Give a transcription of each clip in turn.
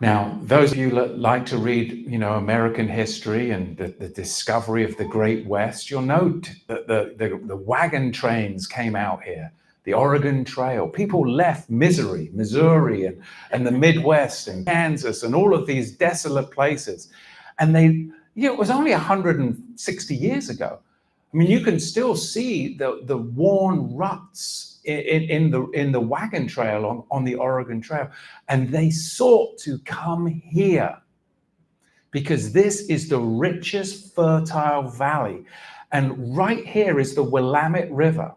Now, those of you that like to read, American history and the discovery of the Great West, you'll note that the wagon trains came out here, the Oregon Trail. People left Missouri, and the Midwest and Kansas and all of these desolate places. And it was only 160 years ago. I mean, you can still see the worn ruts in the wagon trail on the Oregon Trail. And they sought to come here because this is the richest fertile valley. And right here is the Willamette River.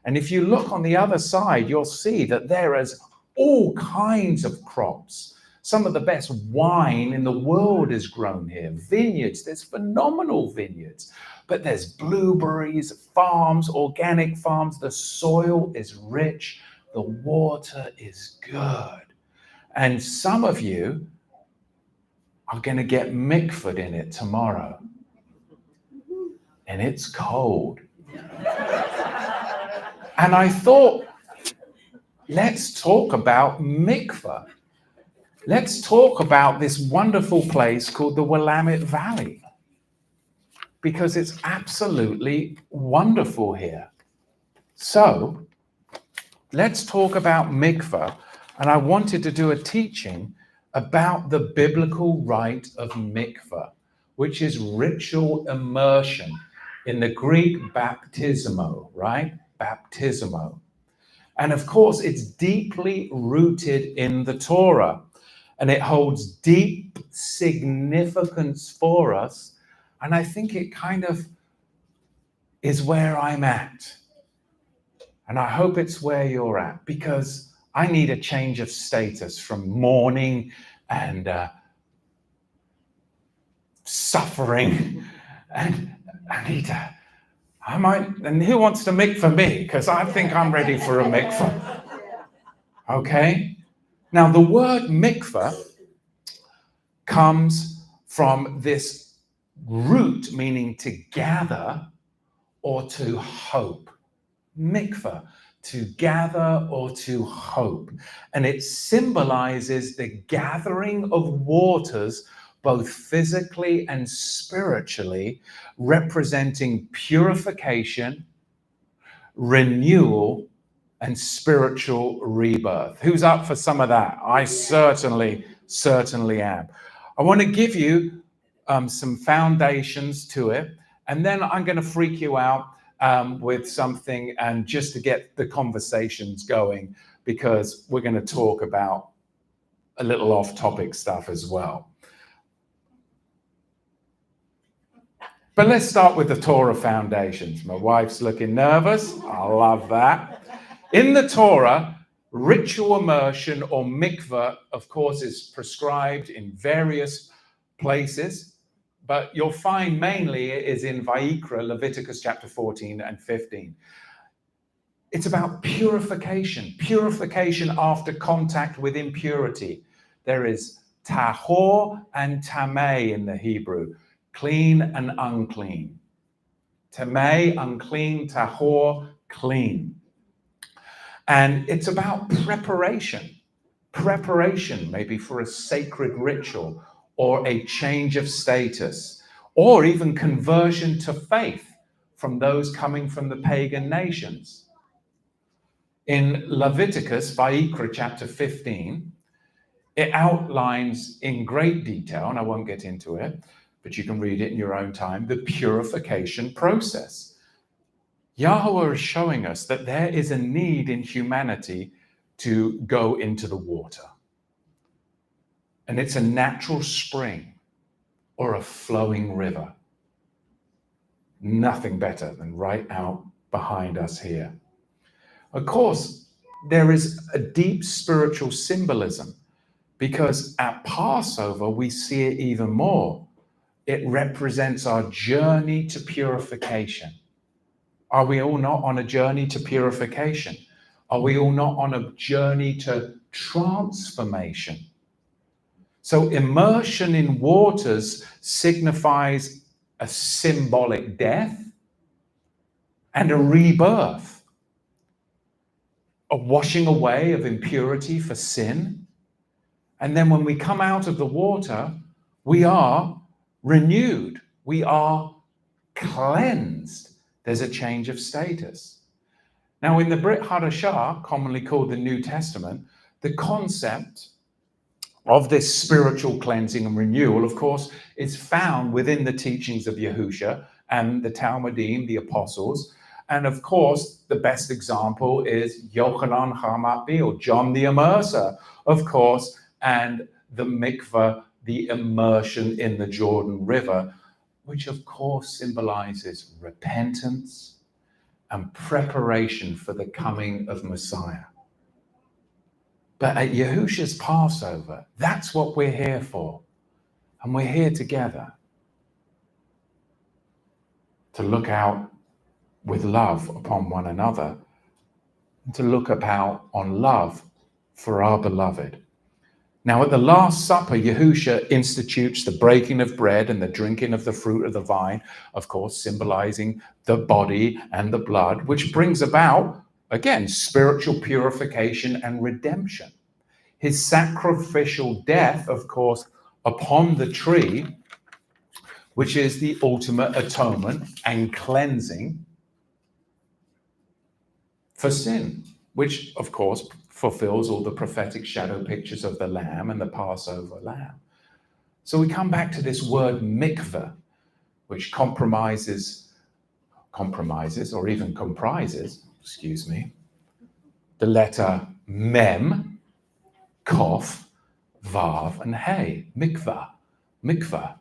And if you look on the other side, you'll see that there is all kinds of crops. Some of the best wine in the world is grown here. Vineyards, there's phenomenal vineyards. But there's blueberries, farms, organic farms. The soil is rich. The water is good. And some of you are going to get mikveh in it tomorrow. And it's cold. And I thought, let's talk about mikveh. Let's talk about this wonderful place called the Willamette Valley, because it's absolutely wonderful here. So let's talk about mikveh. And I wanted to do a teaching about the biblical rite of mikveh, which is ritual immersion. In the Greek, baptismo, right? Baptismo. And of course, it's deeply rooted in the Torah, and it holds deep significance for us. And I think it kind of is where I'm at. And I hope it's where you're at, because I need a change of status from mourning and suffering. And and who wants to mikveh me? Because I think I'm ready for a mikveh. Okay? Now, the word mikveh comes from this root meaning to gather or to hope. Mikveh, to gather or to hope. And it symbolizes the gathering of waters, both physically and spiritually, representing purification, renewal, and spiritual rebirth. Who's up for some of that? I certainly am. I want to give you some foundations to it, and then I'm going to freak you out with something, and just to get the conversations going, because we're going to talk about a little off-topic stuff as well. But let's start with the Torah foundations. My wife's looking nervous. I love that. In the Torah, ritual immersion or mikveh, of course, is prescribed in various places, but you'll find mainly it is in Vayikra, Leviticus chapter 14 and 15. It's about purification after contact with impurity. There is tahor and tameh in the Hebrew, clean and unclean. Tameh, unclean, tahor, clean. And it's about preparation maybe for a sacred ritual, or a change of status, or even conversion to faith from those coming from the pagan nations. In Leviticus, Vayikra chapter 15, it outlines in great detail, and I won't get into it, but you can read it in your own time, the purification process. Yahweh is showing us that there is a need in humanity to go into the water. And it's a natural spring or a flowing river. Nothing better than right out behind us here. Of course, there is a deep spiritual symbolism, because at Passover, we see it even more. It represents our journey to purification. Are we all not on a journey to purification? Are we all not on a journey to transformation? So immersion in waters signifies a symbolic death and a rebirth, a washing away of impurity for sin, And then when we come out of the water, we are renewed. We are cleansed. There's a change of status. Now, in the Brit Hadashah, commonly called the New Testament, the concept of this spiritual cleansing and renewal, of course, is found within the teachings of Yahusha and the Talmudim, the apostles. And of course, the best example is Yochanan HaMatbi, or John the Immerser, of course, and the Mikveh, the immersion in the Jordan River, which of course symbolizes repentance and preparation for the coming of Messiah. But at Yahusha's Passover, that's what we're here for. And we're here together to look out with love upon one another, and to look about on love for our beloved. Now, at the Last Supper, Yahusha institutes the breaking of bread and the drinking of the fruit of the vine, of course, symbolizing the body and the blood, which brings about, again, spiritual purification and redemption. His sacrificial death, of course, upon the tree, which is the ultimate atonement and cleansing for sin, which, of course, fulfills all the prophetic shadow pictures of the Lamb and the Passover Lamb. So we come back to this word mikveh, which comprises, or even comprises, the letter mem, kof, vav, and hey. Mikveh,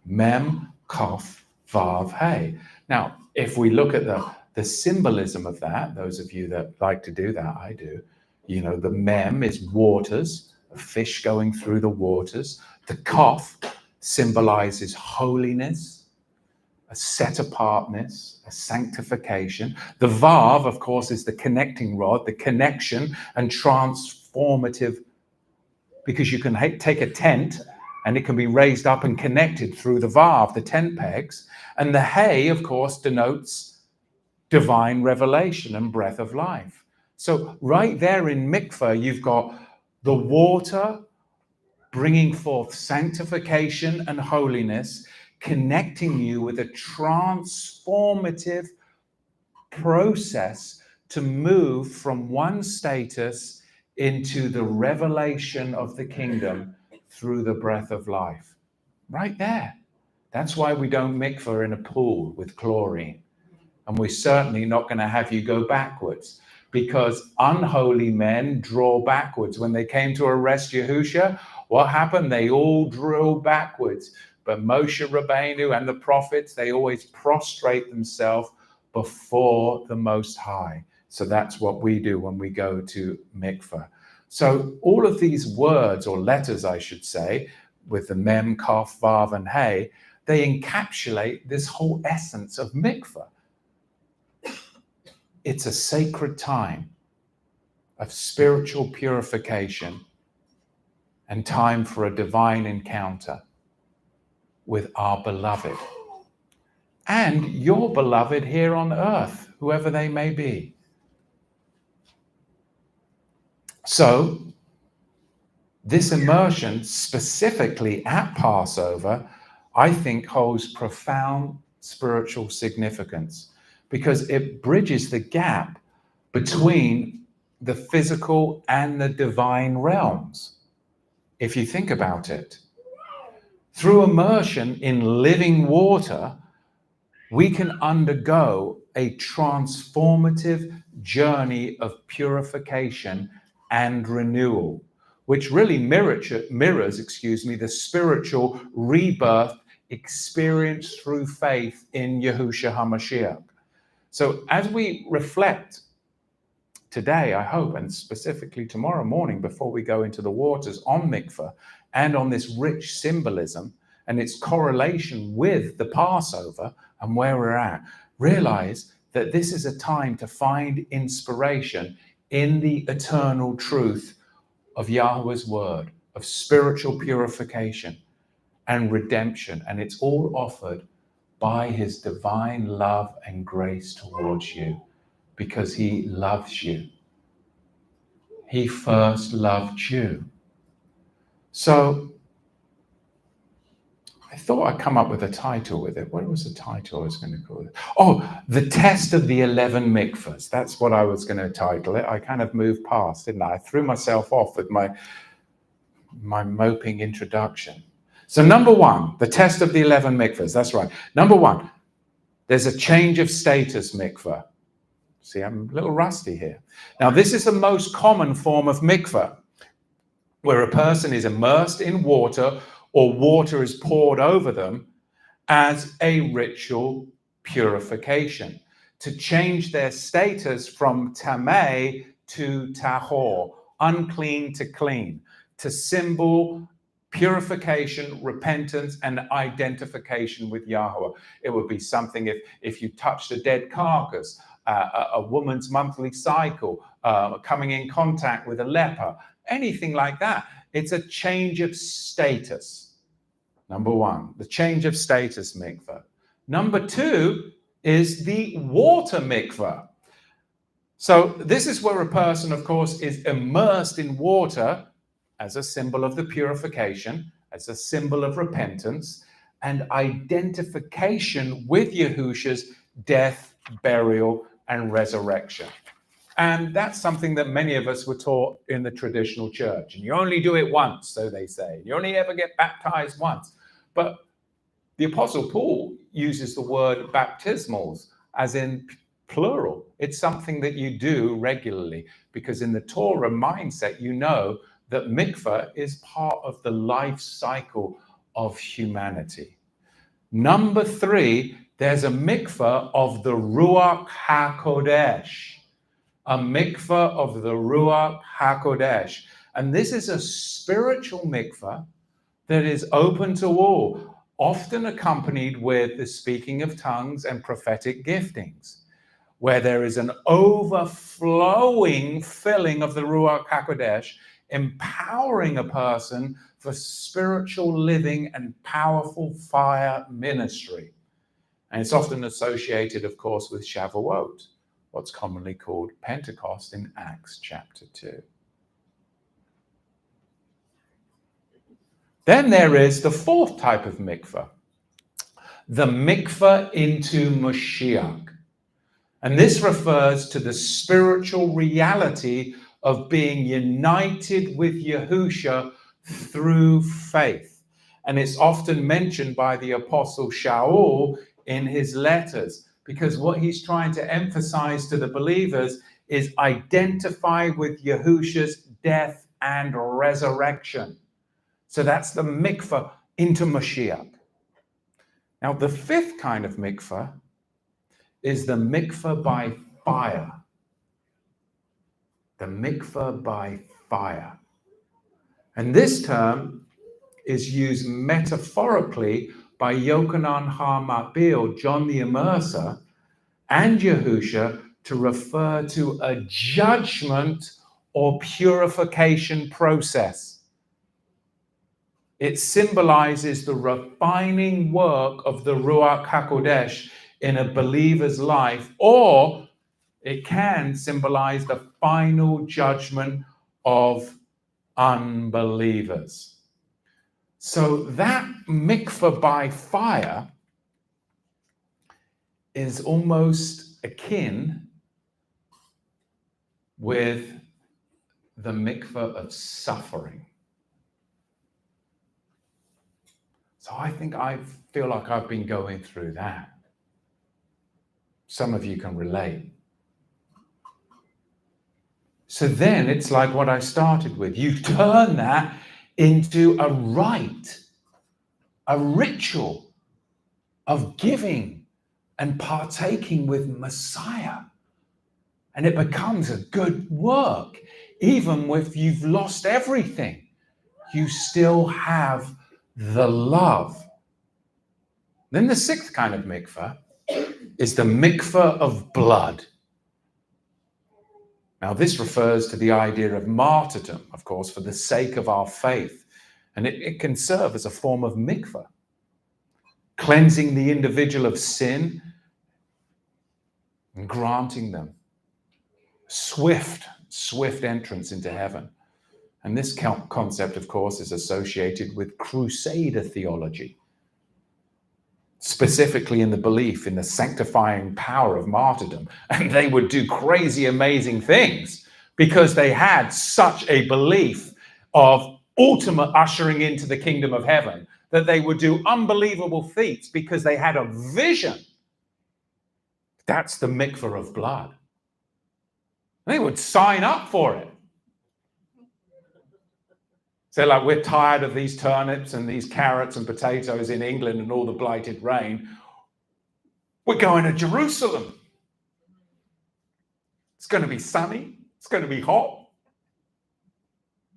mem, kof, vav, hey. Now, if we look at the symbolism of that, those of you that like to do that, I do, the mem is waters, a fish going through the waters. The kof symbolizes holiness, a set-apartness, a sanctification. The vav, of course, is the connecting rod, the connection and transformative, because you can take a tent and it can be raised up and connected through the vav, the tent pegs. And the hay, of course, denotes divine revelation and breath of life. So right there in mikveh, you've got the water bringing forth sanctification and holiness, connecting you with a transformative process to move from one status into the revelation of the kingdom through the breath of life. Right there. That's why we don't mikveh in a pool with chlorine. And we're certainly not going to have you go backwards, because unholy men draw backwards. When they came to arrest Yahusha, what happened? They all drew backwards. But Moshe Rabbeinu and the prophets, they always prostrate themselves before the Most High. So that's what we do when we go to mikveh. So all of these words, or letters, I should say, with the mem, kaf, vav, and hey, they encapsulate this whole essence of mikveh. It's a sacred time of spiritual purification and time for a divine encounter with our beloved and your beloved here on earth, whoever they may be. So this immersion, specifically at Passover, I think holds profound spiritual significance, because it bridges the gap between the physical and the divine realms. If you think about it, through immersion in living water, we can undergo a transformative journey of purification and renewal, which really mirrors, the spiritual rebirth experienced through faith in Yahushua HaMashiach. So as we reflect today, I hope, and specifically tomorrow morning before we go into the waters on mikveh and on this rich symbolism and its correlation with the Passover and where we're at, realize that this is a time to find inspiration in the eternal truth of Yahweh's word, of spiritual purification and redemption. And it's all offered by his divine love and grace towards you, because he loves you. He first loved you. So I thought I'd come up with a title with it. What was the title I was going to call it? Oh, The Test of the 11 Mikvahs. That's what I was going to title it. I kind of moved past, didn't I? I threw myself off with my moping introduction. So number one, the test of the 11 mikvahs. That's right. Number one, there's a change of status mikvah. See, I'm a little rusty here. Now, this is the most common form of mikvah, where a person is immersed in water or water is poured over them as a ritual purification, to change their status from tameh to tahor, unclean to clean, to symbol purification, repentance, and identification with Yahweh. It would be something if you touched a dead carcass, a woman's monthly cycle, coming in contact with a leper, anything like that. It's a change of status. Number one, the change of status mikvah. Number two is the water mikvah. So this is where a person, of course, is immersed in water as a symbol of the purification, as a symbol of repentance, and identification with Yahusha's death, burial, and resurrection. And that's something that many of us were taught in the traditional church. And you only do it once, so they say. You only ever get baptized once. But the Apostle Paul uses the word baptismals as in plural. It's something that you do regularly, because in the Torah mindset, you know that mikveh is part of the life cycle of humanity. Number three, there's a mikveh of the Ruach HaKodesh. A mikveh of the Ruach HaKodesh. And this is a spiritual mikveh that is open to all, often accompanied with the speaking of tongues and prophetic giftings, where there is an overflowing filling of the Ruach HaKodesh, empowering a person for spiritual living and powerful fire ministry. And it's often associated, of course, with Shavuot, what's commonly called Pentecost in Acts chapter 2. Then there is the fourth type of mikveh, the mikveh into Mashiach. And this refers to the spiritual reality of being united with Yahusha through faith. And it's often mentioned by the Apostle Shaul in his letters, because what he's trying to emphasize to the believers is identify with Yahusha's death and resurrection. So that's the mikveh into Mashiach. Now, the fifth kind of mikveh is the mikveh by fire. The mikveh by fire. And this term is used metaphorically by Yochanan HaMatbil, John the Immerser, and Yahusha to refer to a judgment or purification process. It symbolizes the refining work of the Ruach HaKodesh in a believer's life, or it can symbolize the final judgment of unbelievers. So that mikveh by fire is almost akin with the mikveh of suffering. So I feel like I've been going through that. Some of you can relate. So then it's like what I started with. You turn that into a rite, a ritual of giving and partaking with Messiah. And it becomes a good work. Even if you've lost everything, you still have the love. Then the sixth kind of mikveh is the mikveh of blood. Now, this refers to the idea of martyrdom, of course, for the sake of our faith. And it can serve as a form of mikveh, cleansing the individual of sin and granting them swift entrance into heaven. And this concept, of course, is associated with Crusader theology, specifically in the belief in the sanctifying power of martyrdom. And they would do crazy, amazing things because they had such a belief of ultimate ushering into the kingdom of heaven that they would do unbelievable feats because they had a vision. That's the mikveh of blood. They would sign up for it. So like, we're tired of these turnips and these carrots and potatoes in England and all the blighted rain. We're going to Jerusalem. It's going to be sunny. It's going to be hot.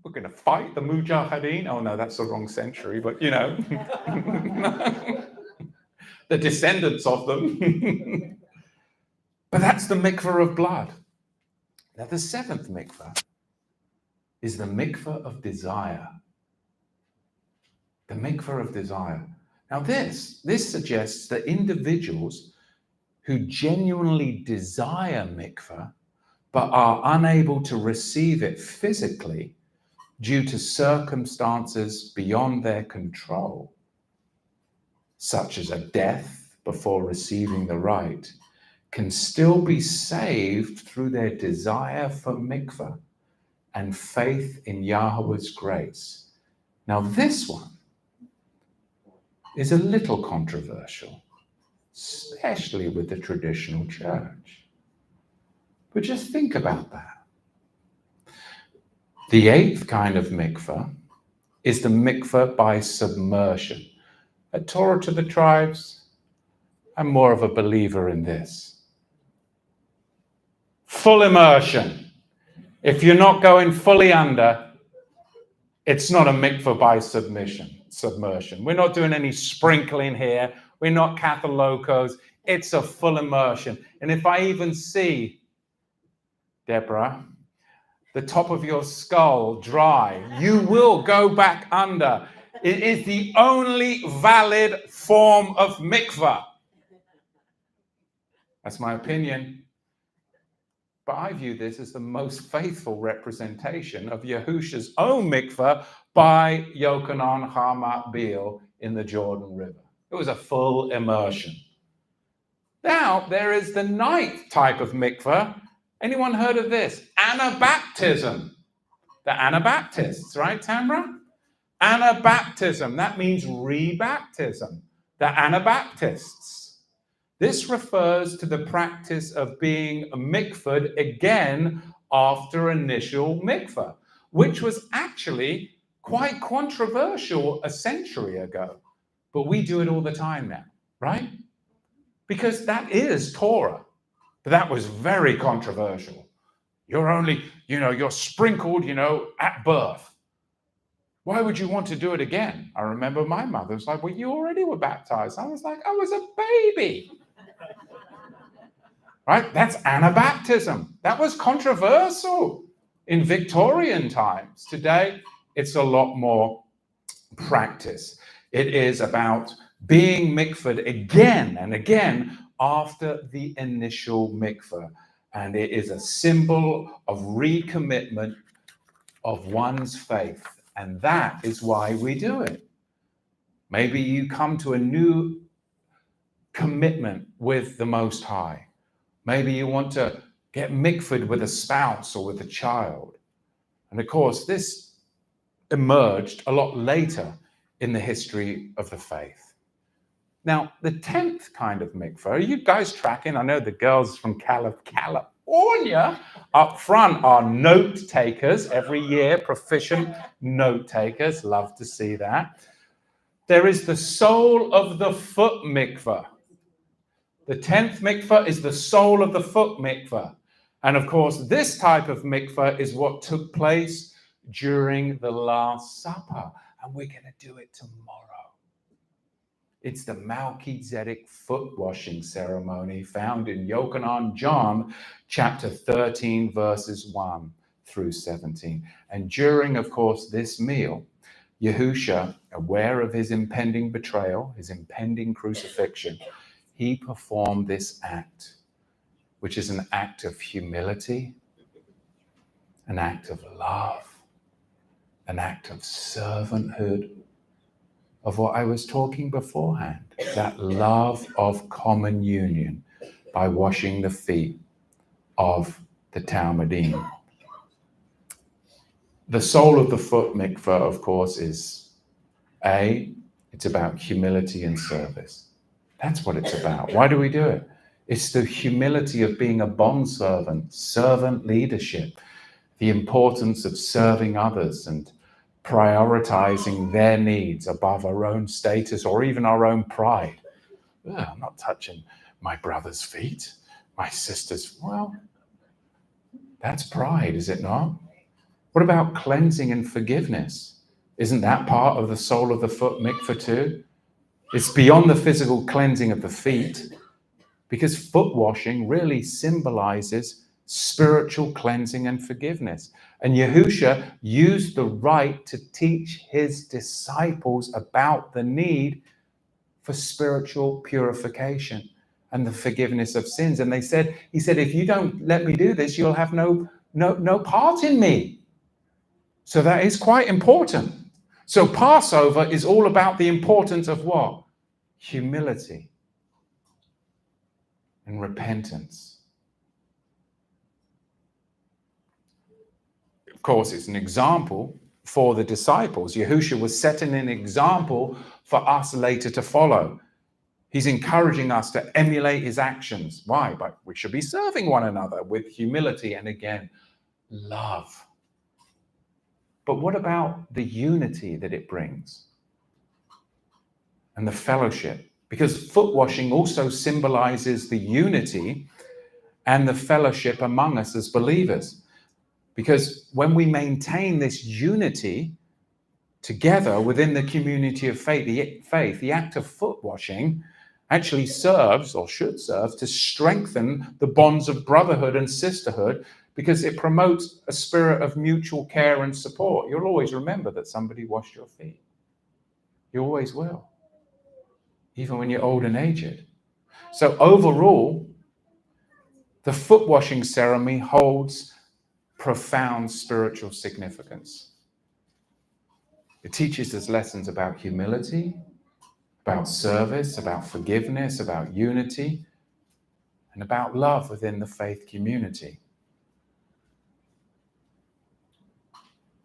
We're going to fight the Mujahideen. Oh no, that's the wrong century, but you know, the descendants of them. But that's the mikveh of blood. Now the seventh mikveh is the mikveh of desire. The mikveh of desire. Now this suggests that individuals who genuinely desire mikveh but are unable to receive it physically due to circumstances beyond their control, such as a death before receiving the rite, can still be saved through their desire for mikveh and faith in Yahweh's grace. Now this one is a little controversial, especially with the traditional church. But just think about that. The eighth kind of mikveh is the mikveh by submersion. A Torah to the tribes, I'm more of a believer in this. Full immersion. If you're not going fully under, it's not a mikveh by submersion. We're not doing any sprinkling here. We're not Catholicos. It's a full immersion. And if I even see, Deborah, the top of your skull dry, you will go back under. It is the only valid form of mikveh. That's my opinion. But I view this as the most faithful representation of Yahusha's own mikveh by Yochanan Hamat Beal in the Jordan River. It was a full immersion. Now, there is the ninth type of mikveh. Anyone heard of this? Anabaptism. The Anabaptists, right, Tamra? Anabaptism. That means rebaptism. The Anabaptists. This refers to the practice of being mikvahd again after initial mikveh, which was actually quite controversial a century ago. But we do it all the time now, right? Because that is Torah. But that was very controversial. You're only, you're sprinkled, at birth. Why would you want to do it again? I remember my mother was like, well, you already were baptized. I was like, I was a baby. Right? That's Anabaptism. That was controversial in Victorian times. Today, it's a lot more practice. It is about being mikvahd again and again after the initial mikveh. And it is a symbol of recommitment of one's faith. And that is why we do it. Maybe you come to a new commitment with the Most High. Maybe you want to get mikvahd with a spouse or with a child. And of course, this emerged a lot later in the history of the faith. Now, the 10th kind of mikveh, are you guys tracking? I know the girls from California up front are note takers every year, proficient note takers. Love to see that. There is the sole of the foot mikveh. The 10th mikveh is the sole of the foot mikveh. And of course, this type of mikveh is what took place during the Last Supper. And we're going to do it tomorrow. It's the Melchizedek foot washing ceremony found in Yochanan John chapter 13, verses 1 through 17. And during, of course, this meal, Yahusha, aware of his impending betrayal, his impending crucifixion, he performed this act, which is an act of humility, an act of love, an act of servanthood, of what I was talking beforehand, that love of common union by washing the feet of the Talmudim. The soul of the foot mikveh, of course, is it's about humility and service. That's what it's about. Why do we do it? It's the humility of being a bondservant, servant leadership, the importance of serving others and prioritizing their needs above our own status or even our own pride. I'm not touching my brother's feet, my sister's. Well, that's pride, is it not? What about cleansing and forgiveness? Isn't that part of the soul of the foot mikveh too? It's beyond the physical cleansing of the feet, because foot washing really symbolizes spiritual cleansing and forgiveness. And Yahusha used the rite to teach his disciples about the need for spiritual purification and the forgiveness of sins. And he said, if you don't let me do this, you'll have no part in me. So that is quite important. So Passover is all about the importance of what? Humility and repentance. Of course, it's an example for the disciples. Yahusha was setting an example for us later to follow. He's encouraging us to emulate his actions. Why? But we should be serving one another with humility and, again, love. But what about the unity that it brings and the fellowship? Because foot washing also symbolizes the unity and the fellowship among us as believers. Because when we maintain this unity together within the community of faith, the act of foot washing actually serves, or should serve, to strengthen the bonds of brotherhood and sisterhood, because it promotes a spirit of mutual care and support. You'll always remember that somebody washed your feet. You always will, even when you're old and aged. So overall, the foot washing ceremony holds profound spiritual significance. It teaches us lessons about humility, about service, about forgiveness, about unity, and about love within the faith community.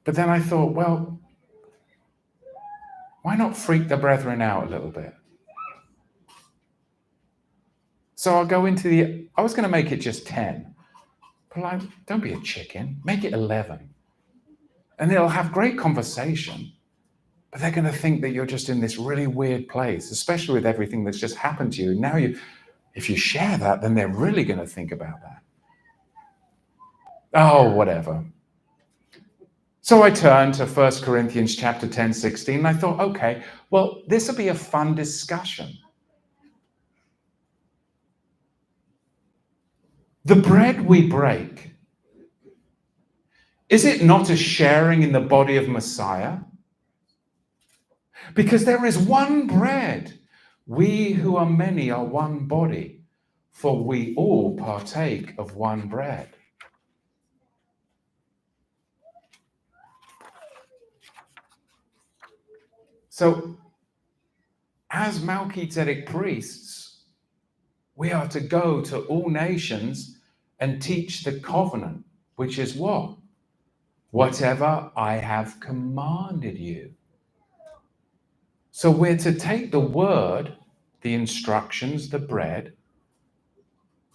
But then I thought, well, why not freak the brethren out a little bit? So I'll go into I was going to make it just 10. But don't be a chicken, make it 11. And they'll have great conversation, but they're going to think that you're just in this really weird place, especially with everything that's just happened to you. Now, if you share that, then they're really going to think about that. Oh, whatever. So I turned to 1 Corinthians chapter 10, 16, and I thought, okay, well, this will be a fun discussion. The bread we break, is it not a sharing in the body of Messiah? Because there is one bread. We who are many are one body, for we all partake of one bread. So, as Melchizedek priests, we are to go to all nations and teach the covenant, which is what? Whatever I have commanded you. So we're to take the word, the instructions, the bread,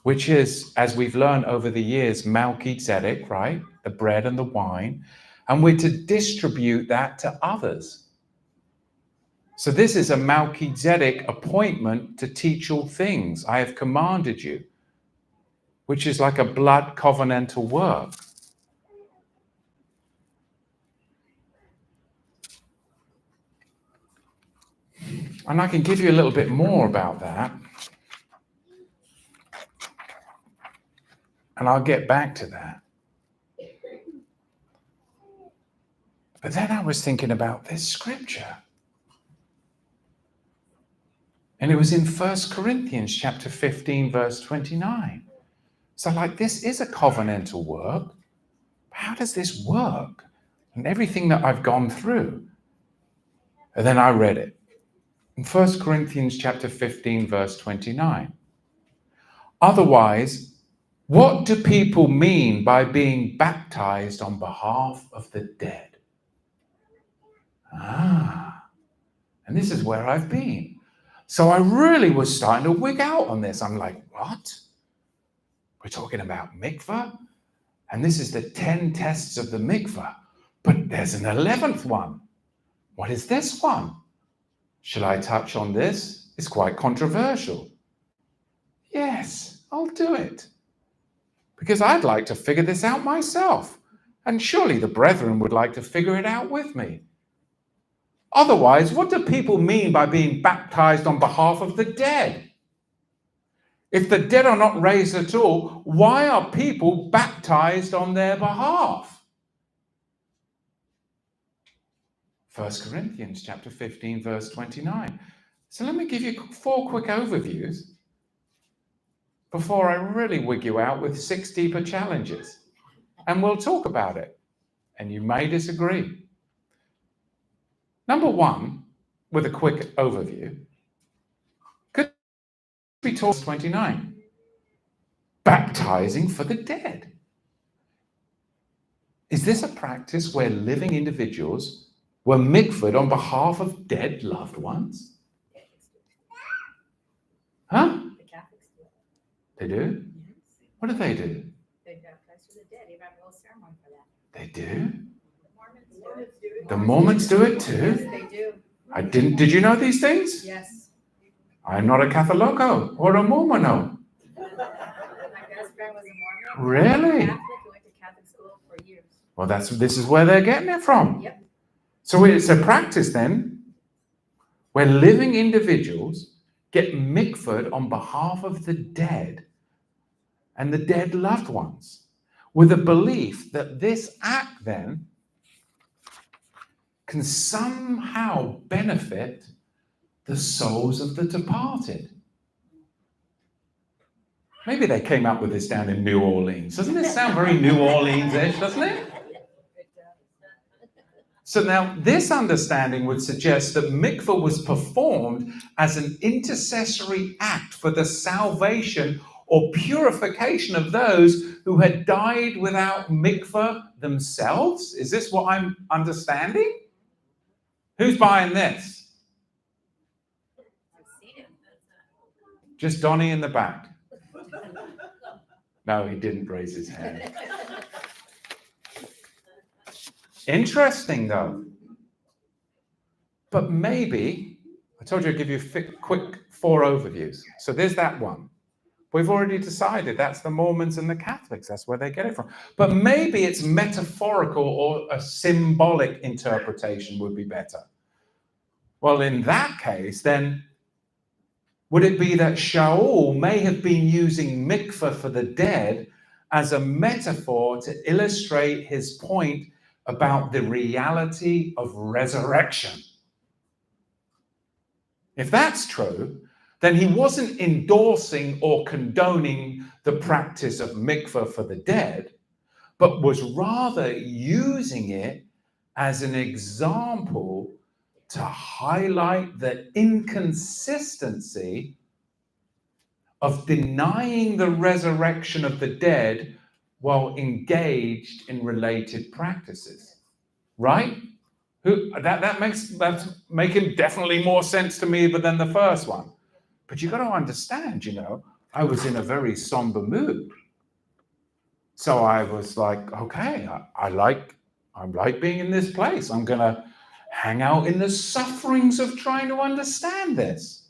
which is, as we've learned over the years, Melchizedek, right? The bread and the wine. And we're to distribute that to others. So this is a Melchizedek appointment to teach all things. I have commanded you, which is like a blood covenantal work. And I can give you a little bit more about that. And I'll get back to that. But then I was thinking about this scripture. And it was in 1 Corinthians chapter 15, verse 29. So this is a covenantal work. How does this work? and everything that I've gone through. And then I read it in 1 Corinthians chapter 15, verse 29. Otherwise, what do people mean by being baptized on behalf of the dead? And this is where I've been. So I really was starting to wig out on this. I'm like, what? We're talking about mikveh? And this is the 10 tests of the mikveh. But there's an 11th one. What is this one? Shall I touch on this? It's quite controversial. Yes, I'll do it. Because I'd like to figure this out myself. And surely the brethren would like to figure it out with me. Otherwise, what do people mean by being baptized on behalf of the dead? If the dead are not raised at all, why are people baptized on their behalf? 1 Corinthians chapter 15, verse 29. So let me give you 4 quick overviews before I really wig you out with 6 deeper challenges. And we'll talk about it. And you may disagree. Number 1, with a quick overview, could be taught 29. Baptizing for the dead. Is this a practice where living individuals were mikved on behalf of dead loved ones? Huh? The Catholics do it. They do? Yes. What do? They baptize for the dead. They have a whole ceremony for that. They do? The Mormons do it. The Mormons do it Yes, too? they do. Did you know these things? Yes. I'm not a Catholico or a Mormono. My best friend was a Mormon. Really? Catholic who went to Catholic school for years. Well, this is where they're getting it from. Yep. So it's a practice then where living individuals get mikved on behalf of the dead and the dead loved ones, with a belief that this act then can somehow benefit the souls of the departed. Maybe they came up with this down in New Orleans. Doesn't this sound very New Orleans-ish, doesn't it? So now this understanding would suggest that mikveh was performed as an intercessory act for the salvation or purification of those who had died without mikveh themselves. Is this what I'm understanding? Who's buying this? Just Donnie in the back. No, he didn't raise his hand. Interesting, though. But maybe, I told you I'd give you a quick 4 overviews. So there's that one. We've already decided that's the Mormons and the Catholics. That's where they get it from. But maybe it's metaphorical or a symbolic interpretation would be better. Well, in that case, then, would it be that Shaul may have been using mikveh for the dead as a metaphor to illustrate his point about the reality of resurrection? If that's true, then he wasn't endorsing or condoning the practice of mikveh for the dead, but was rather using it as an example to highlight the inconsistency of denying the resurrection of the dead while engaged in related practices, right? That's making definitely more sense to me than the first one. But you got to understand, I was in a very somber mood. So I was like, okay, I like being in this place. I'm going to hang out in the sufferings of trying to understand this.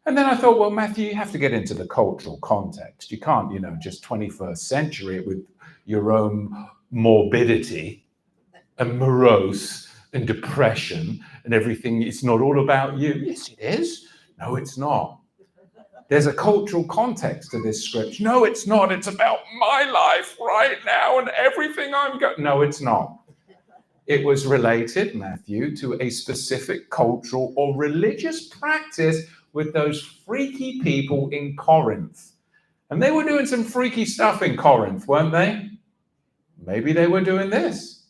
And then I thought, well, Matthew, you have to get into the cultural context. You can't, just 21st century it with your own morbidity and morose and depression and everything. It's not all about you. Yes, it is. No, it's not. There's a cultural context to this scripture. No, it's not. It's about my life right now and everything I'm going. No, it's not. It was related, Matthew, to a specific cultural or religious practice with those freaky people in Corinth. And they were doing some freaky stuff in Corinth, weren't they? Maybe they were doing this.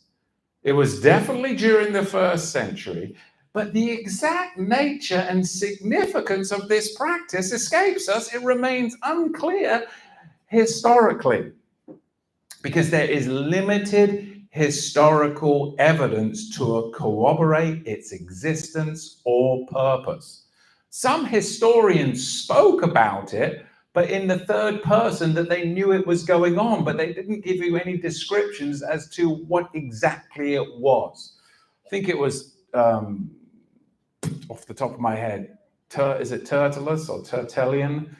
It was definitely during the 1st century, but the exact nature and significance of this practice escapes us. It remains unclear historically, because there is limited historical evidence to corroborate its existence or purpose. Some historians spoke about it, but in the 3rd person, that they knew it was going on, but they didn't give you any descriptions as to what exactly it was. I think it was, off the top of my head, is it Tertullus or Tertullian?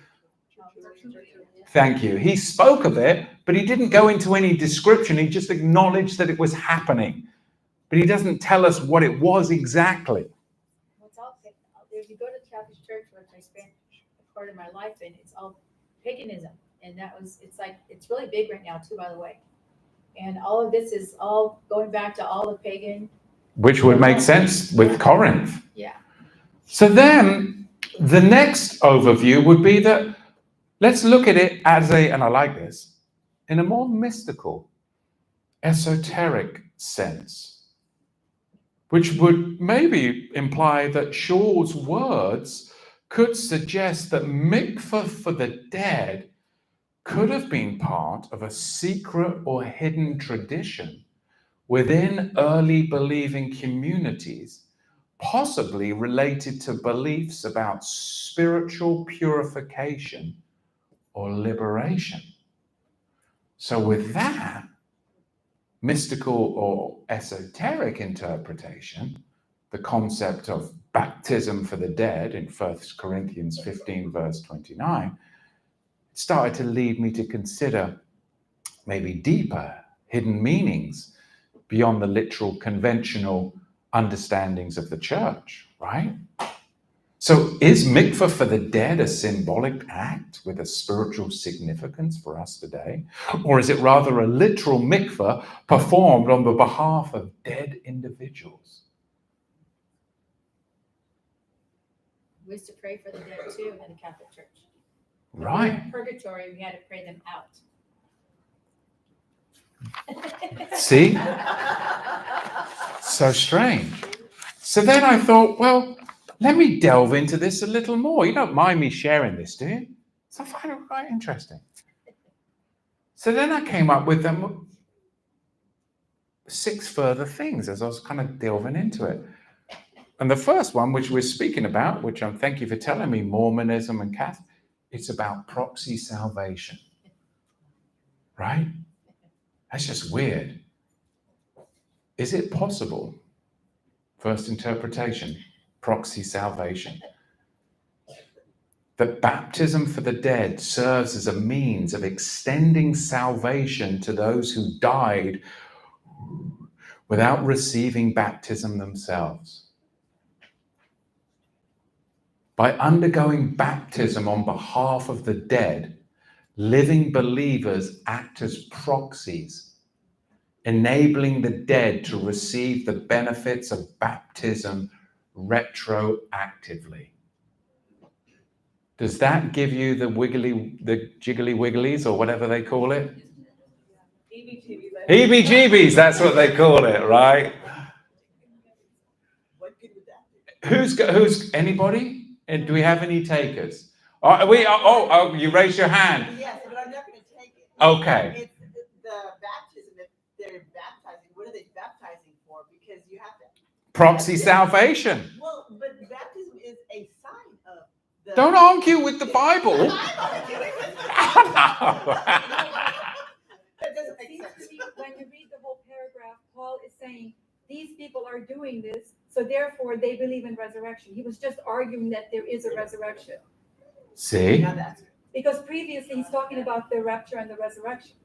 Thank you. He spoke of it, but he didn't go into any description. He just acknowledged that it was happening. But he doesn't tell us what it was exactly. Well, it's all, if you go to Catholic Church, which I spent a part of my life in, it's all paganism. And it's really big right now too, by the way. And all of this is all going back to all the pagan. Which would make sense with Corinth. Yeah. So then the next overview would be that let's look at it as and I like this, in a more mystical, esoteric sense, which would maybe imply that Shaw's words could suggest that Mikveh for the dead could have been part of a secret or hidden tradition within early believing communities, possibly related to beliefs about spiritual purification or liberation. So with that mystical or esoteric interpretation, the concept of baptism for the dead in 1 Corinthians 15 verse 29, it started to lead me to consider maybe deeper hidden meanings beyond the literal conventional understandings of the church, right? So is Mikveh for the dead a symbolic act with a spiritual significance for us today? Or is it rather a literal mikveh performed on the behalf of dead individuals? We used to pray for the dead too in the Catholic Church. When we were Right. in purgatory, we had to pray them out. See? So strange. So then I thought, well, let me delve into this a little more. You don't mind me sharing this, do you? So I find it quite interesting. So then I came up with 6 further things as I was kind of delving into it. And the first one, which we're speaking about, which thank you for telling me, Mormonism and Catholic, it's about proxy salvation. Right? That's just weird. Is it possible? First interpretation, proxy salvation. That baptism for the dead serves as a means of extending salvation to those who died without receiving baptism themselves. By undergoing baptism on behalf of the dead, living believers act as proxies, enabling the dead to receive the benefits of baptism retroactively. Does that give you the jiggly wigglies, or whatever they call it? Heebie-jeebies, that's what they call it, right? Who's anybody? And do we have any takers? You raised your hand. Yes, but I'm not going to take it. Okay. It's the baptism. If they're baptizing, what are they baptizing for? Because you have to. Proxy salvation. Well, but baptism is a sign of the. Don't argue with the Bible. I'm arguing with the That doesn't make sense. When you read the whole paragraph, Paul is saying these people are doing this, so therefore they believe in resurrection. He was just arguing that there is a resurrection. See? Now that's Because previously he's talking about the rapture and the resurrection.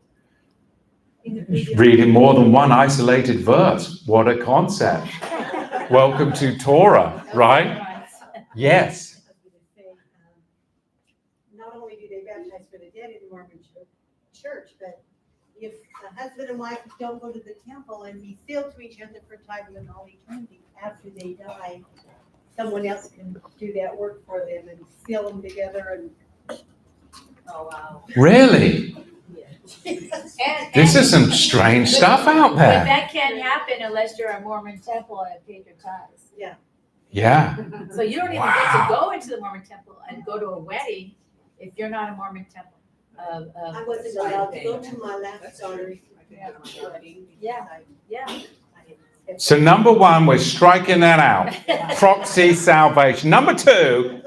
In the previous Reading more than one isolated verse. What a concept. Welcome to Torah, right? Yes. I was going to say, not only do they baptize for the dead in the Mormon church, but if the husband and wife don't go to the temple and be sealed to each other for time and all eternity after they die, someone else can do that work for them and seal them together. And Oh, wow. Really? And This is some strange stuff out But there. that can't happen unless you're a Mormon temple and paid your tithes. Yeah. So you don't even get to go into the Mormon temple and go to a wedding if you're not a Mormon temple. I wasn't allowed to go to my last daughter. Yeah. Yeah. So number one, we're striking that out. Proxy salvation. Number two,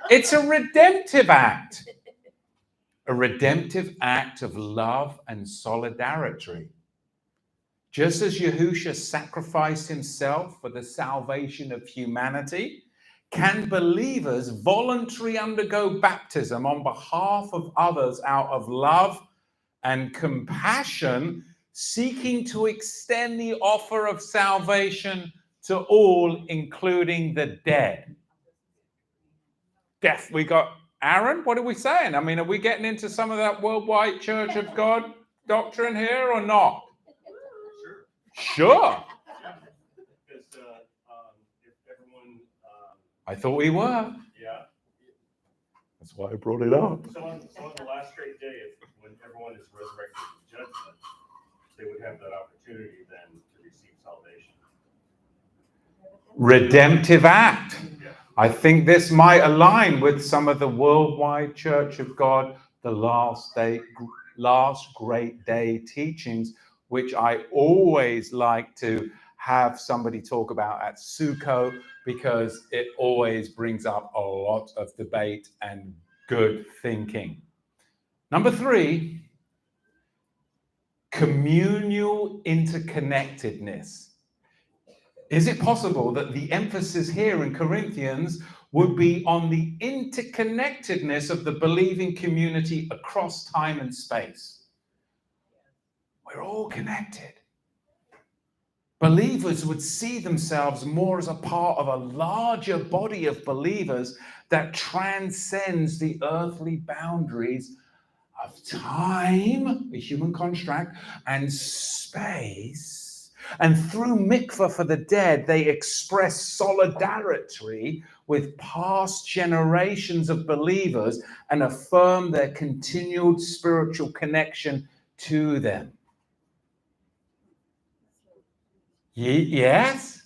it's a redemptive act. A redemptive act of love and solidarity. Just as Yahushua sacrificed himself for the salvation of humanity, can believers voluntarily undergo baptism on behalf of others out of love and compassion, seeking to extend the offer of salvation to all, including the dead? Death. We got Aaron. What are we saying? I mean, are we getting into some of that worldwide Church of God doctrine here or not? Sure. Because if everyone, I thought we were. yeah. That's why I brought it up. So on the last great day, when everyone is resurrected in judgment, they would have that opportunity then to receive salvation. Redemptive act. Yeah. I think this might align with some of the worldwide Church of God, the last great day teachings, which I always like to have somebody talk about at Sukkot, because it always brings up a lot of debate and good thinking. Number three, communal interconnectedness. Is it possible that the emphasis here in Corinthians would be on the interconnectedness of the believing community across time and space? We're all connected. Believers would see themselves more as a part of a larger body of believers that transcends the earthly boundaries of time, a human construct, and space. And through Mikveh for the dead, they express solidarity with past generations of believers and affirm their continued spiritual connection to them. Yes?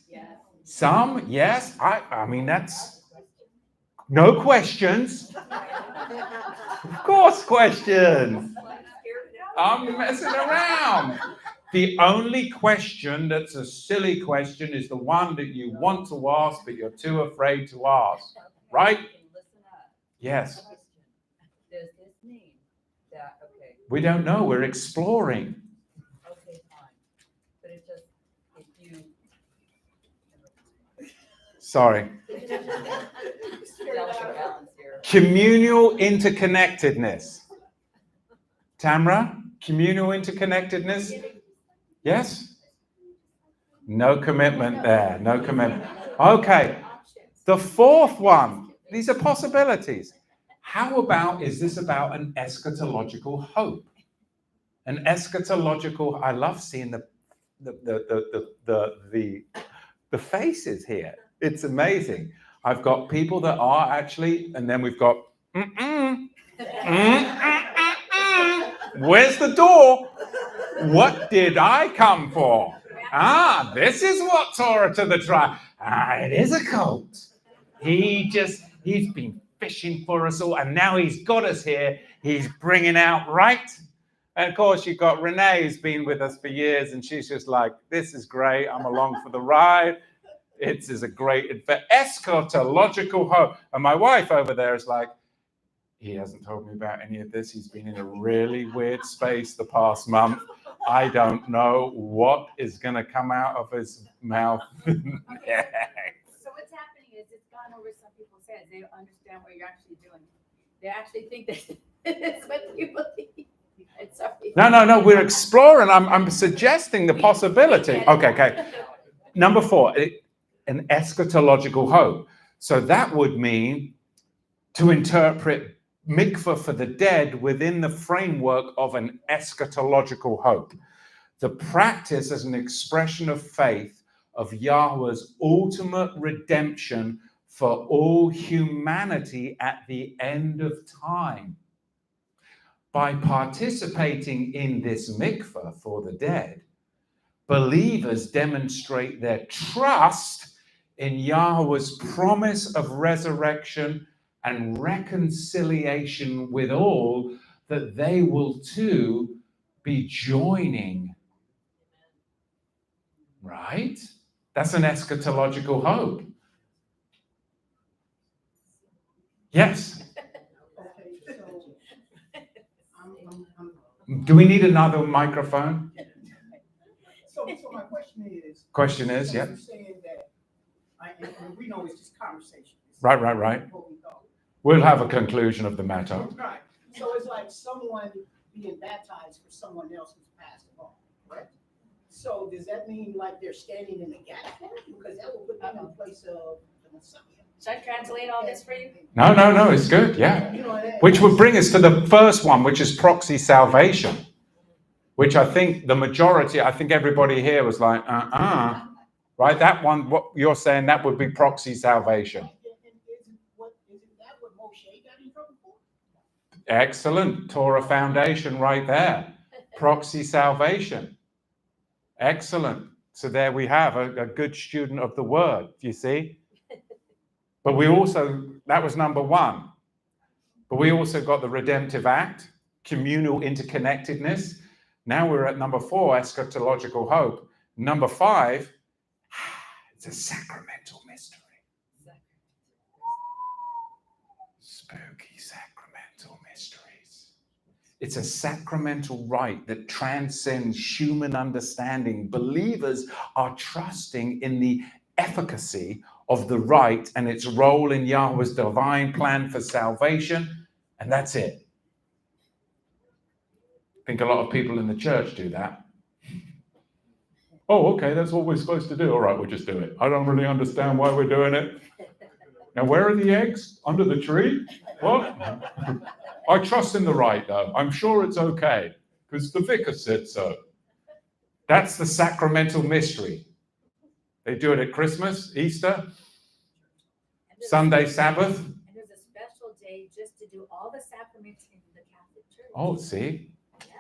Some? Yes? I mean, that's no questions. Of course, questions. I'm messing around. The only question that's a silly question is the one that you want to ask, but you're too afraid to ask. Right? Yes. Does this mean that, okay, We don't know. We're exploring. okay, fine. But it just, if you. Sorry. Delicate balance here. Communal interconnectedness. Tamra, communal interconnectedness? Yes? No commitment there. No commitment. Okay. The fourth one. These are possibilities. How about, is this about an eschatological hope? An eschatological, I love seeing the faces here. It's amazing. I've got people that are actually, and then we've got, where's the door? What did I come for? This is what Torah to the tribe. It is a cult. He's been fishing for us all, and now he's got us here. He's bringing out right. And of course, you've got Renee, who's been with us for years, and she's just like, this is great. I'm along for the ride. It is a great eschatological hope. And my wife over there is like, he hasn't told me about any of this. He's been in a really weird space the past month. I don't know what is going to come out of his mouth. So what's happening is it's gone over some people's heads. They don't understand what you're actually doing. They actually think that it's what you believe. It's sorry. No. We're exploring. I'm suggesting the possibility. Okay. Number 4, an eschatological hope. So that would mean to interpret Mikveh for the dead within the framework of an eschatological hope. The practice as an expression of faith of Yahweh's ultimate redemption for all humanity at the end of time. by participating in this mikveh for the dead, believers demonstrate their trust in Yahweh's promise of resurrection and reconciliation with all, that they will too be joining. Right? That's an eschatological hope. Yes. Okay, so, Do we need another microphone? So my question is. Question is, so yeah. You're saying that, and we know it's just conversation. Right. What we thought. We'll have a conclusion of the matter. Right. So it's like someone being baptized for someone else who's passed on, right? So does that mean like they're standing in the gap for it? Because that will put them in the place of the Messiah. Should I translate all this for you? No, it's good, yeah. You know, Which would bring us to the first one, which is proxy salvation, which I think the majority, I think everybody here was like, right? That one, what you're saying, that would be proxy salvation. Isn't that what Moshe got in trouble for? Excellent. Torah foundation right there. Proxy salvation. Excellent. So there we have a good student of the word, you see? But we also, that was number one. But we also got the redemptive act, communal interconnectedness. Now we're at number 4, eschatological hope. Number 5, it's a sacramental mystery. Spooky sacramental mysteries. It's a sacramental rite that transcends human understanding. Believers are trusting in the efficacy of the rite and its role in Yahweh's divine plan for salvation, and that's it. I think a lot of people in the church do that. Oh, okay, that's what we're supposed to do. All right, we'll just do it. I don't really understand why we're doing it. Now, where are the eggs? Under the tree? What? I trust in the rite, though. I'm sure it's okay, because the vicar said so. That's the sacramental mystery. They do it at Christmas, Easter, Sunday, Sabbath. And there's a special day just to do all the sacraments in the Catholic Church. Oh, see? Yeah.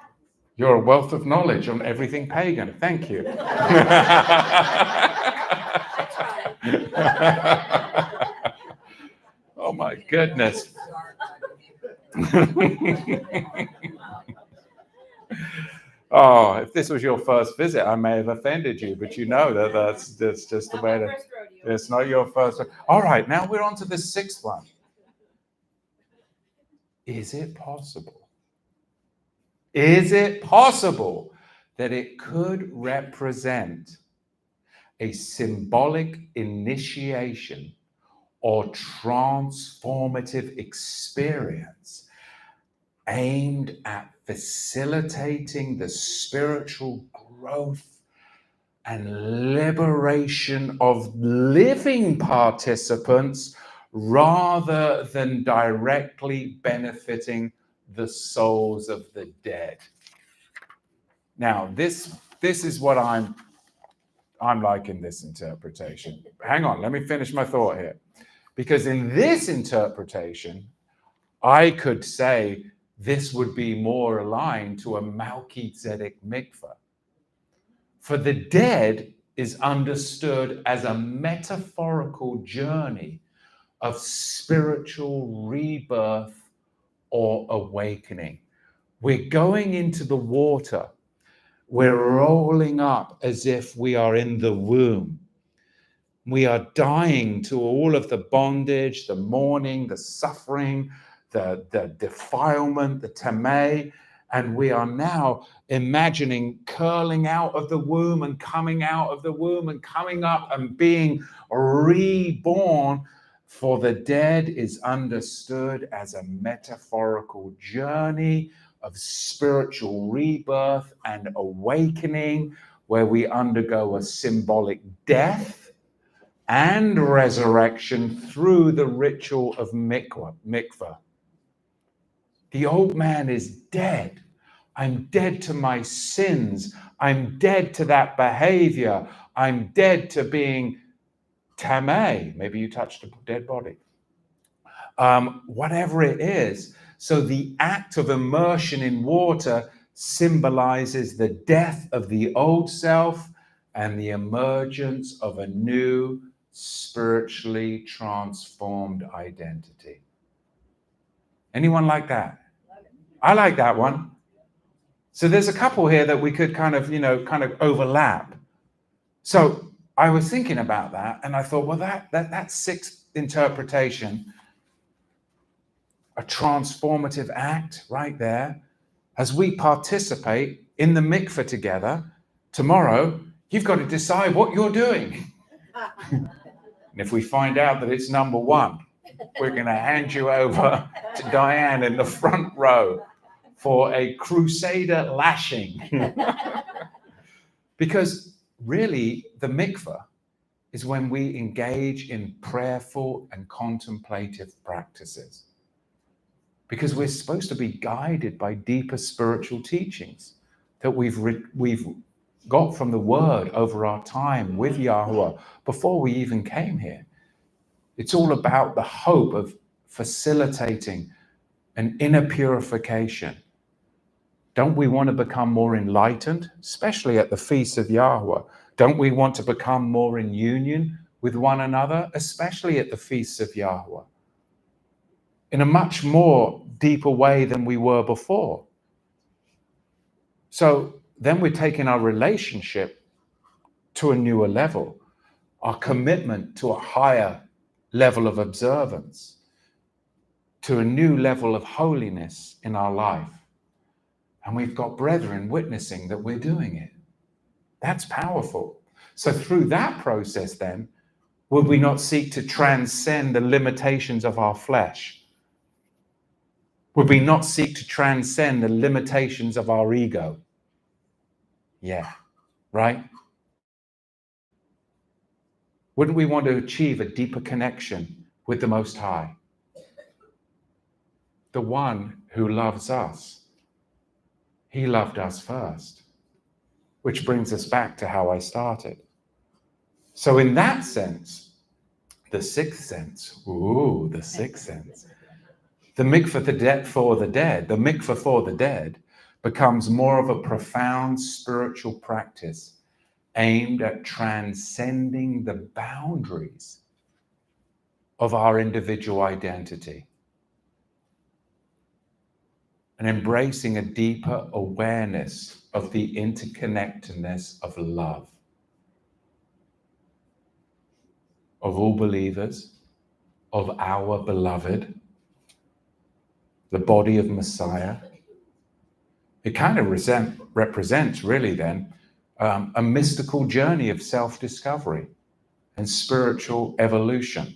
You're a wealth of knowledge on everything pagan. Thank you. Oh, my goodness. Oh, if this was your first visit, I may have offended you, but you know that's just the way that it's not your first. All right, now we're on to the 6th one. Is it possible? Is it possible that it could represent a symbolic initiation or transformative experience aimed at facilitating the spiritual growth and liberation of living participants rather than directly benefiting the souls of the dead? Now, this is what I'm liking this interpretation. Hang on, let me finish my thought here. Because in this interpretation, I could say this would be more aligned to a Melchizedek mikveh. For the dead is understood as a metaphorical journey of spiritual rebirth or awakening. We're going into the water. We're rolling up as if we are in the womb. We are dying to all of the bondage, the mourning, the suffering, the defilement, the tamei, and we are now imagining curling out of the womb and coming out of the womb and coming up and being reborn. For the dead is understood as a metaphorical journey of spiritual rebirth and awakening, where we undergo a symbolic death and resurrection through the ritual of mikveh. The old man is dead. I'm dead to my sins. I'm dead to that behavior. I'm dead to being tamei. Maybe you touched a dead body. whatever it is. So the act of immersion in water symbolizes the death of the old self and the emergence of a new, spiritually transformed identity. Anyone like that? I like that one. So there's a couple here that we could kind of overlap. So I was thinking about that, and I thought, well, that sixth interpretation, a transformative act right there, as we participate in the mikveh together. Tomorrow, you've got to decide what you're doing. And if we find out that it's number one, we're going to hand you over to Diane in the front row for a crusader lashing. Because really, the mikveh is when we engage in prayerful and contemplative practices. Because we're supposed to be guided by deeper spiritual teachings that we've got from the Word over our time with Yahuwah before we even came here. It's all about the hope of facilitating an inner purification. Don't we want to become more enlightened, especially at the feast of Yahuwah? Don't we want to become more in union with one another, especially at the feasts of Yahuwah, in a much more deeper way than we were before? So then we're taking our relationship to a newer level, our commitment to a higher level of observance, to a new level of holiness in our life. And we've got brethren witnessing that we're doing it. That's powerful. So through that process then, would we not seek to transcend the limitations of our flesh? Would we not seek to transcend the limitations of our ego? Yeah, right? Wouldn't we want to achieve a deeper connection with the Most High? The one who loves us. He loved us first. Which brings us back to how I started. So in that sense, the sixth sense, the sixth sense, the mikveh for the dead, the mikveh for the dead becomes more of a profound spiritual practice aimed at transcending the boundaries of our individual identity and embracing a deeper awareness of the interconnectedness of love of all believers, of our beloved, the body of Messiah. It kind of represents really then a mystical journey of self-discovery and spiritual evolution,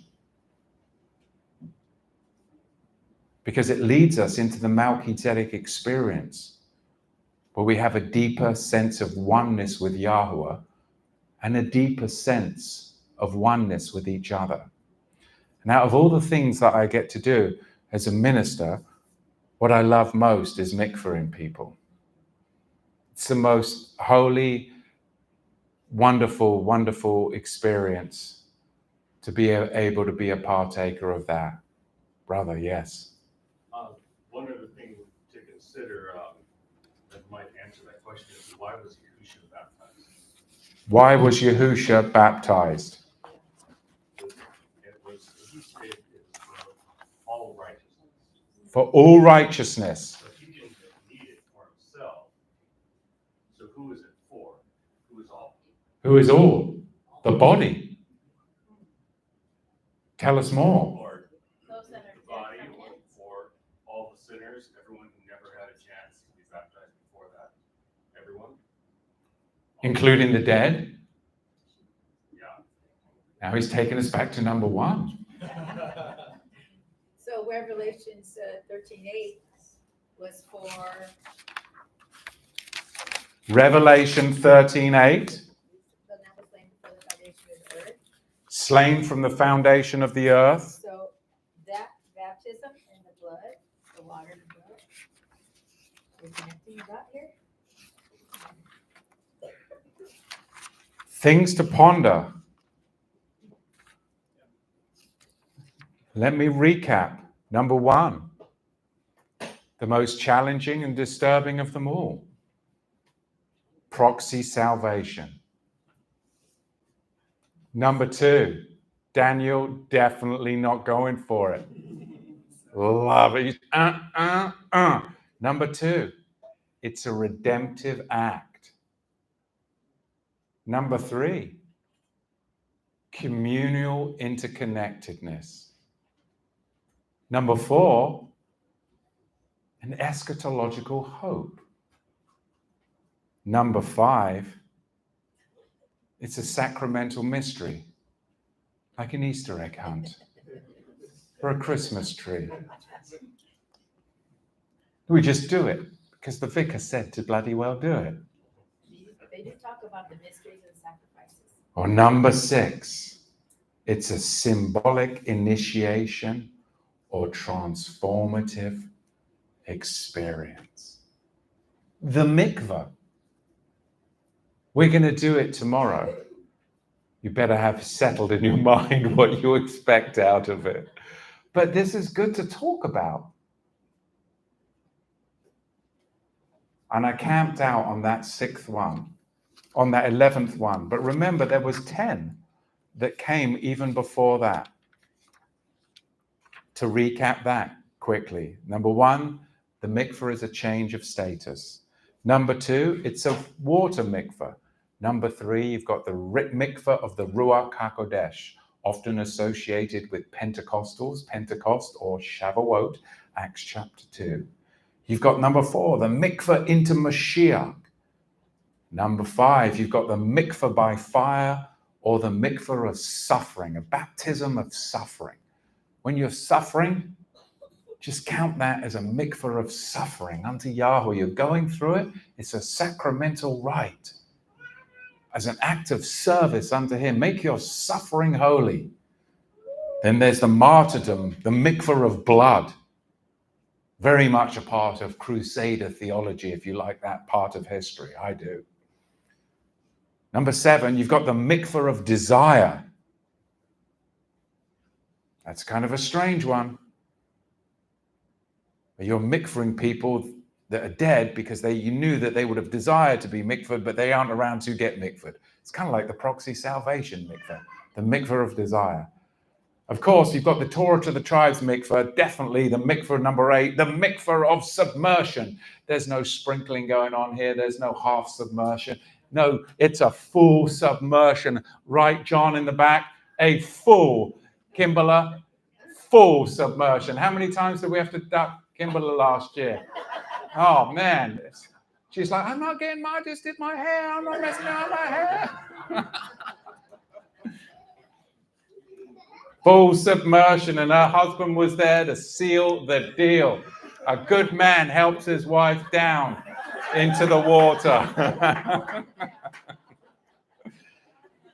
because it leads us into the Melchizedek experience, where we have a deeper sense of oneness with Yahuwah and a deeper sense of oneness with each other. And out of all the things that I get to do as a minister, what I love most is mikvehing people. It's the most holy, wonderful, wonderful experience to be able to be a partaker of that. Brother, yes. One other thing to consider that might answer that question is, why was Yahusha baptized? Why was Yahusha baptized? It was, he stated, it's for all righteousness. For all righteousness. But he didn't need it for himself. So who is it for? Who is all? Who is all? The body. Tell us more. Or Those that are the body, dead from or it. for all the sinners, everyone who never had a chance to be baptized before that. Everyone. Including the dead. Yeah. Now he's taking us back to number one. So Revelations 13:8 was for Revelation 13:8. the lamb was slain before the foundation of the earth. Slain from the foundation of the earth. So that baptism in the blood, the water and the blood, we're connecting about here. Things to ponder. Let me recap. Number one, the most challenging and disturbing of them all, proxy salvation. Number two, Daniel definitely not going for it. Love it. Number two, it's a redemptive act. Number three, communal interconnectedness. Number four, an eschatological hope. Number five, it's a sacramental mystery, like an Easter egg hunt or a Christmas tree. We just do it because the vicar said to bloody well do it. They do talk about the mysteries and sacrifices. Or number six, it's a symbolic initiation or transformative experience. The mikveh. We're going to do it tomorrow. You better have settled in your mind what you expect out of it. But this is good to talk about. And I camped out on that 6th one, on that 11th one. But remember, there was 10 that came even before that. To recap that quickly. Number one, the mikveh is a change of status. Number two, it's a water mikveh. Number three, you've got the mikveh of the Ruach HaKodesh, often associated with Pentecostals, Pentecost or Shavuot, Acts chapter 2. You've got number four, the mikveh into Mashiach. Number five, you've got the mikveh by fire or the mikveh of suffering, a baptism of suffering. When you're suffering, just count that as a mikveh of suffering unto Yahweh. You're going through it. It's a sacramental rite. As an act of service unto him, make your suffering holy. Then there's the martyrdom, the mikveh of blood. Very much a part of Crusader theology, if you like that part of history. I do. Number seven, you've got the mikveh of desire. That's kind of a strange one. You're mikvehing people that are dead because you knew that they would have desired to be mikveh, but they aren't around to get mikveh. It's kind of like the proxy salvation mikveh, the mikveh of desire. Of course, you've got the Torah to the tribes mikveh, definitely the mikveh number 8, the mikveh of submersion. There's no sprinkling going on here. There's no half submersion. No, it's a full submersion. Right, John in the back? A full, Kimberla, full submersion. How many times did we have to duck Kimberla last year? Oh, man. She's like, I'm not getting I just did my hair. I'm not messing up my hair. Full submersion, and her husband was there to seal the deal. A good man helps his wife down into the water.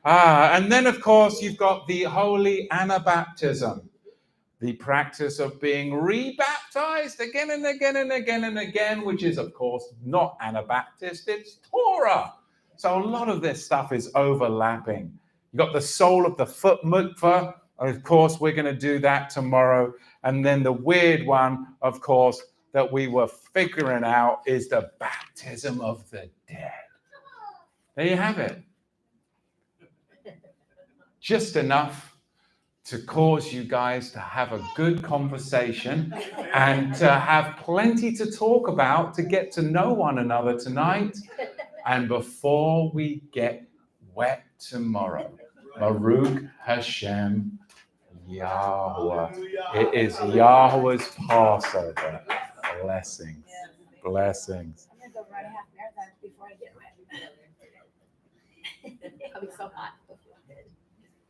And then, of course, you've got the holy Anabaptism, the practice of being rebaptized again and again and again and again, which is, of course, not Anabaptist, it's Torah. So a lot of this stuff is overlapping. You've got the soul of the foot mikveh. Of course, we're going to do that tomorrow. And then the weird one, of course, that we were figuring out is the baptism of the dead. There you have it. Just enough to cause you guys to have a good conversation and to have plenty to talk about, to get to know one another tonight. And before we get wet tomorrow, Baruch Hashem Yahweh. It is Yahweh's Passover. Blessings. Blessings. I'm going to go run a half marathon before I get wet. I'll be so hot.